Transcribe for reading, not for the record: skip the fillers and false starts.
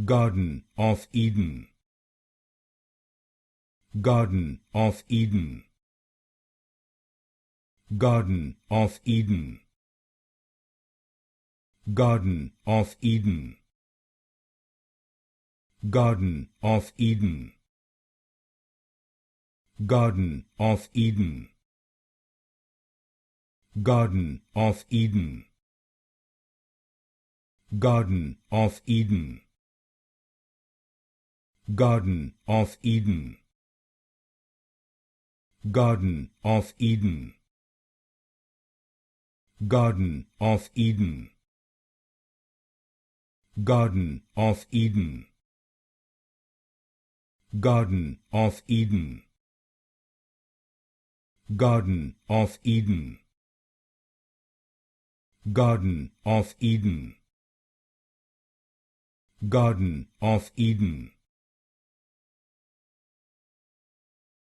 Garden of Eden. Garden of Eden. Garden of Eden. Garden of Eden. Garden of Eden. Garden of Eden. Garden of Eden. Garden of Eden. Garden of Eden. Garden of Eden. Garden of Eden. Garden of Eden. Garden of Eden. Garden of Eden. Garden of Eden. Garden of Eden.